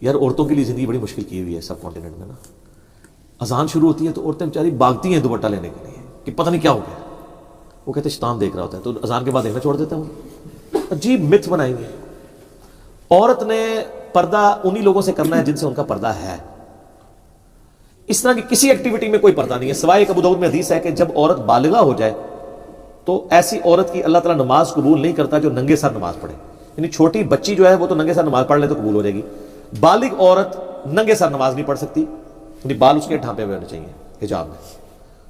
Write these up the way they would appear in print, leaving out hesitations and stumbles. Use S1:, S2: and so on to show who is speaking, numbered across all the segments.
S1: یار عورتوں کے لیے زندگی بڑی مشکل کی ہوئی ہے سب کانٹیننٹ میں نا. اذان شروع ہوتی ہے تو عورتیں بیچاری بھاگتی ہیں دوپٹہ لینے کے لیے کہ پتہ نہیں کیا ہو گیا. وہ کہتے ہیں شیطان دیکھ رہا ہوتا ہے, تو اذان کے بعد دیکھنا چھوڑ دیتا ہوں. عجیب متھ بنائیں گے. عورت نے پردہ انہی لوگوں سے کرنا ہے جن سے ان کا پردہ ہے. اس طرح کی کسی ایکٹیویٹی میں کوئی پردہ نہیں ہے سوائے ابو داؤد میں حدیث ہے کہ جب عورت بالغہ ہو جائے تو ایسی عورت کی اللہ تعالیٰ نماز قبول نہیں کرتا جو ننگے سر نماز پڑھے. یعنی چھوٹی بچی جو ہے وہ تو ننگے سر نماز پڑھ لے تو قبول ہو جائے گی. بالغ عورت ننگے سر نماز نہیں پڑھ سکتی, یعنی بال اس کے ڈھانپے ہوئے ہونے چاہیے حجاب میں.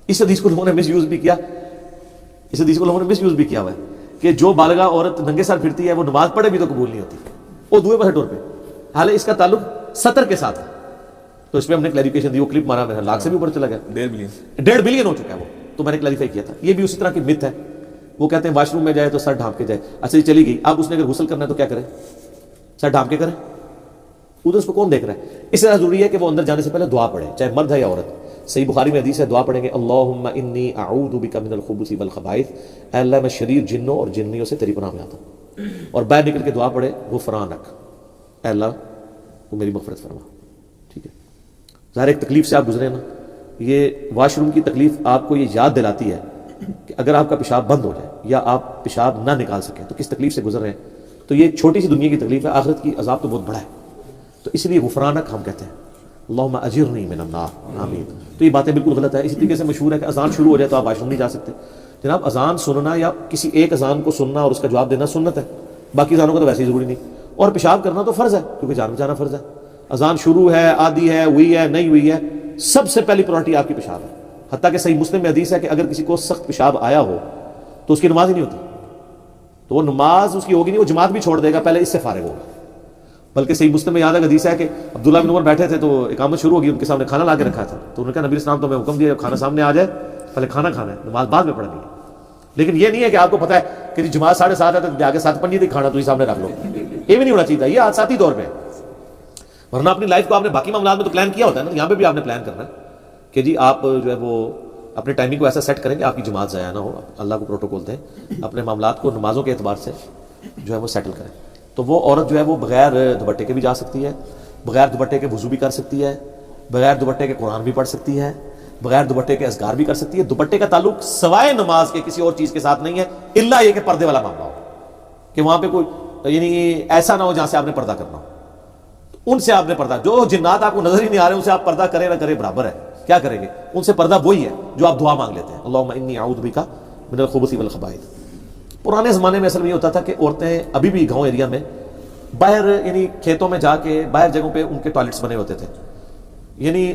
S1: اس حدیث کو لوگوں نے مس یوز بھی کیا, اس حدیث کو لوگوں نے مس یوز بھی کیا ہوا ہے کہ جو بالغہ عورت ننگے سر پھرتی ہے وہ نماز پڑھے بھی تو قبول نہیں ہوتی, وہ دوئے پاسے ٹور پہ. حالانکہ اس کا تعلق سطر کے ساتھ ہے. تو اس پہ ہم نے کلیریفیکیشن دی, وہ کلپ مارا میرا لاکھ سے بھی اوپر چلا گیا, 1.5 بلین ہو چکا ہے وہ, تو میں نے کلیریفائی کیا تھا. یہ بھی اسی طرح کی مت ہے. وہ کہتے ہیں واش روم میں جائے تو سر ڈھانپ کے جائے. اچھا یہ چلی گئی, اب اس نے اگر غسل کرنا ہے تو کیا کرے, سر ڈھانپ کے کرے, ادھر اس کو کون دیکھ رہا ہے. اس طرح ضروری ہے کہ وہ اندر جانے سے پہلے دعا پڑھے, چاہے مرد ہے یا عورت. صحیح بخاری میں حدیث ہے, دعا پڑھیں گے اللہم انی اعوذ بک من الخبث والخبائث, اے اللہ میں شریر جنوں اور جنیوں سے تیری پناہ میں آتا ہوں. اور باہر نکل کے دعا پڑھے غفرانک, اے اللہ وہ میری مغفرت فرما. ٹھیک ہے, ظاہر ایک تکلیف سے آپ گزرے نا, یہ واش روم کی تکلیف آپ کو یہ یاد دلاتی ہے کہ اگر آپ کا پیشاب بند ہو جائے یا آپ پیشاب نہ نکال سکیں تو کس تکلیف سے گزر رہے ہیں. تو یہ چھوٹی سی دنیا کی تکلیف ہے, آخرت کی عذاب تو بہت بڑا ہے. تو اس لیے غفرانک ہم کہتے ہیں, اللہم اجرنی من النار, آمین. تو یہ باتیں بالکل غلط ہے. اسی طریقے سے مشہور ہے کہ اذان شروع ہو جائے تو آپ واش روم نہیں جا سکتے. جناب اذان سننا یا کسی ایک اذان کو سننا اور اس کا جواب دینا سنت ہے, باقی اذانوں کا تو ویسے ہی ضروری نہیں. اور پیشاب کرنا تو فرض ہے کیونکہ جان بچانا فرض ہے. اذان شروع ہے, آدھی ہے, ہوئی ہے, نہیں ہوئی ہے, سب سے پہلی پرائرٹی آپ کی پیشاب ہے. حتیٰ کہ صحیح مسلم میں حدیث ہے کہ اگر کسی کو سخت پیشاب آیا ہو تو اس کی نماز ہی نہیں ہوتی, تو وہ نماز اس کی ہوگی نہیں, وہ جماعت بھی چھوڑ دے گا, پہلے اس سے فارغ ہوگا. بلکہ صحیح مسلم میں یاد ہے حدیث ہے کہ عبداللہ بن عمر بیٹھے تھے تو اقامت شروع ہوگی, ان کے سامنے کھانا لا کے رکھا تھا, تو انہوں نے کہا نبی اسلام تو میں حکم دیا کھانا سامنے آ جائے, پہلے کھانا کھانا ہے, نماز بعد میں پڑھنی ہے. لیکن یہ نہیں ہے کہ آپ کو پتہ ہے کہ جماعت 7:30 ہے تو آگے 7 پنی تھی, کھانا تو ہی سامنے رکھ لو. یہ بھی نہیں ہونا چاہیے, یہ آساتی دور پہ. ورنہ اپنی لائف کو آپ نے باقی معاملات میں تو پلان کیا ہوتا ہے نا, یہاں پہ بھی آپ نے پلان کرنا ہے کہ جی آپ جو ہے وہ اپنے ٹائمنگ کو ایسا سیٹ کریں کہ آپ کی جماعت ضائع نہ ہو. اللہ کو پروٹوکول دیں, اپنے معاملات کو نمازوں کے اعتبار سے جو ہے وہ سیٹل کریں. تو وہ عورت جو ہے وہ بغیر دوپٹے کے بھی جا سکتی ہے, بغیر دوپٹے کے وضو بھی کر سکتی ہے, بغیر دوپٹے کے قرآن بھی پڑھ سکتی ہے, بغیر دوپٹے کے اذکار بھی کر سکتی ہے. دوپٹے کا تعلق سوائے نماز کے کسی اور چیز کے ساتھ نہیں ہے, الا یہ کہ پردے والا معاملہ ہو, کہ وہاں پہ کوئی یعنی ایسا نہ ہو جہاں سے آپ نے پردہ کرنا ہو. ان سے آپ نے پردہ, جو جنات آپ کو نظر ہی نہیں آ رہے ان سے آپ پردہ کریں نہ کریں برابر ہے. کیا کریں گے, ان سے پردہ وہی ہے جو آپ دعا مانگ لیتے ہیں, اللہم انی اعوذ بک من الخبث والخبائث. پرانے زمانے میں اصل میں یہ ہوتا تھا کہ عورتیں ابھی بھی گاؤں ایریا میں باہر یعنی کھیتوں میں جا کے باہر جگہوں پہ ان کے ٹوائلٹس بنے ہوتے تھے, یعنی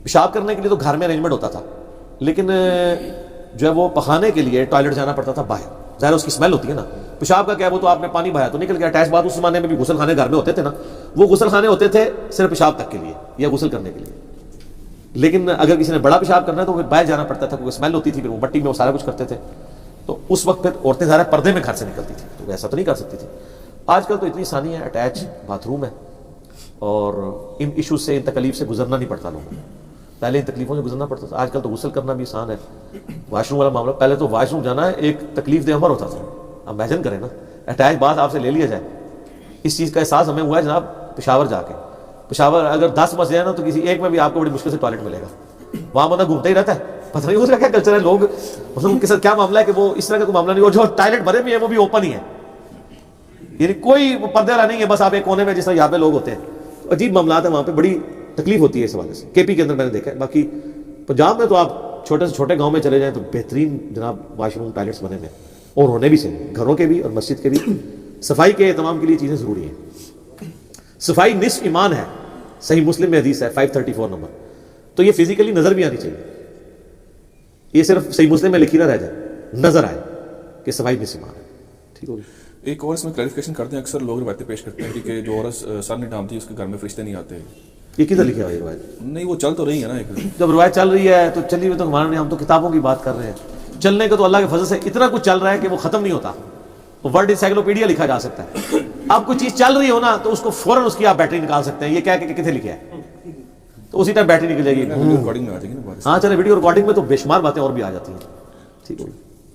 S1: پیشاب کرنے کے لیے تو گھر میں ارینجمنٹ ہوتا تھا, لیکن جو ہے وہ پخانے کے لیے ٹوائلٹ جانا پڑتا تھا باہر. ظاہر اس کی اسمیل ہوتی ہے نا, پیشاب کا کیا, وہ تو آپ نے پانی بہایا تو نکل گیا. اٹیچ بات اس زمانے میں بھی غسل خانے گھر میں ہوتے تھے نا, وہ غسل خانے ہوتے تھے صرف پیشاب تک کے لیے یا غسل کرنے کے لیے. لیکن اگر کسی نے بڑا پیشاب کرنا ہے تو پھر باہر جانا پڑتا تھا, کیونکہ اسمیل ہوتی تھی, پھر وہ مٹی میں وہ سارا کچھ کرتے تھے. تو اس وقت پھر عورتیں ظاہر پردے میں گھر سے نکلتی تھی, تو ایسا تو نہیں کر سکتی تھی. آج کل تو اتنی آسانی ہے, اٹیچ باتھ روم ہے, اور ان ایشوز سے, ان تکلیف سے گزرنا نہیں پڑتا لوگوں کو. پہلے ان تکلیفوں سے گزرنا پڑتا تھا, آج کل تو غسل کرنا بھی آسان ہے. واش روم والا معاملہ, پہلے تو واش روم جانا ہے ایک تکلیف دہ عمر ہوتا تھا. امیجن کریں نا, اٹیچ بات آپ سے لے لیا جائے. اس چیز کا احساس ہمیں ہوا ہے جناب پشاور جا کے. پشاور اگر 10 مسجد ہیں نا تو کسی ایک میں بھی آپ کو بڑی مشکل سے ٹوائلٹ ملے گا. وہاں بندہ گھومتا ہی رہتا ہے, پتہ نہیں اس کا کیا کلچر ہے, لوگ مطلب ان کے ساتھ کیا معاملہ ہے کہ وہ اس طرح کا کوئی معاملہ نہیں. اور جو ٹوائلٹ بھرے بھی ہیں وہ بھی اوپن ہی ہے, یعنی کوئی پردے والا نہیں ہے, بس آپ ایک کونے میں جس طرح یہاں پہ لوگ ہوتے ہیں. عجیب معاملات ہیں وہاں پہ, بڑی تکلیف ہوتی ہے اس حوالے سے. کے پی کے اندر میں نے دیکھا ہے. باقی پنجاب میں تو آپ چھوٹے سے چھوٹے گاؤں میں چلے جائیں تو بہترین جناب واش روم ٹوائلٹس بنے ہوئے, اور ہونے بھی چاہیے, گھروں کے بھی اور مسجد کے بھی. صفائی کے اہتمام کے لیے چیزیں ضروری ہیں. صفائی نصف ایمان ہے, صحیح مسلم میں حدیث ہے 534 نمبر. تو یہ فزیکلی نظر بھی آنی چاہیے, یہ صرف صحیح مسلم میں لکھی نہ رہ جائے, نظر آئے کہ صفائی نصف ایمان ہے. ٹھیک ہوگی.
S2: ایک اور اس میں کلیریفیکیشن کرتے ہیں, اکثر لوگ روایتیں پیش کرتے ہیں کہ جو عورت سر نہیں ڈھانپتی اس کے گھر میں فرشتے نہیں آتے.
S1: یہ کدھر لکھا ہے روایت؟
S2: نہیں, وہ چل تو رہی ہے نا, ایک
S1: جب روایت چل رہی ہے تو چلی ہوئی تو ہمارا نہیں, ہم تو کتابوں کی بات کر رہے ہیں. چلنے کا تو اللہ کے فضل سے اتنا کچھ چل رہا ہے کہ وہ ختم نہیں ہوتا. ورلڈ انسائکلوپیڈیا لکھا جا سکتا ہے. اب کوئی چیز چل رہی ہو نا تو اس کو فوراً اس کی آپ بیٹری نکال سکتے ہیں, یہ کیا کہ کتنے لکھا ہے, تو اسی ٹائم بیٹری نکل جائے گی.
S2: ریکارڈنگ میں آ جائے گی نا.
S1: ہاں چلے, ویڈیو ریکارڈنگ میں تو بے شمار باتیں اور بھی آ جاتی ہیں. ٹھیک ہوگی.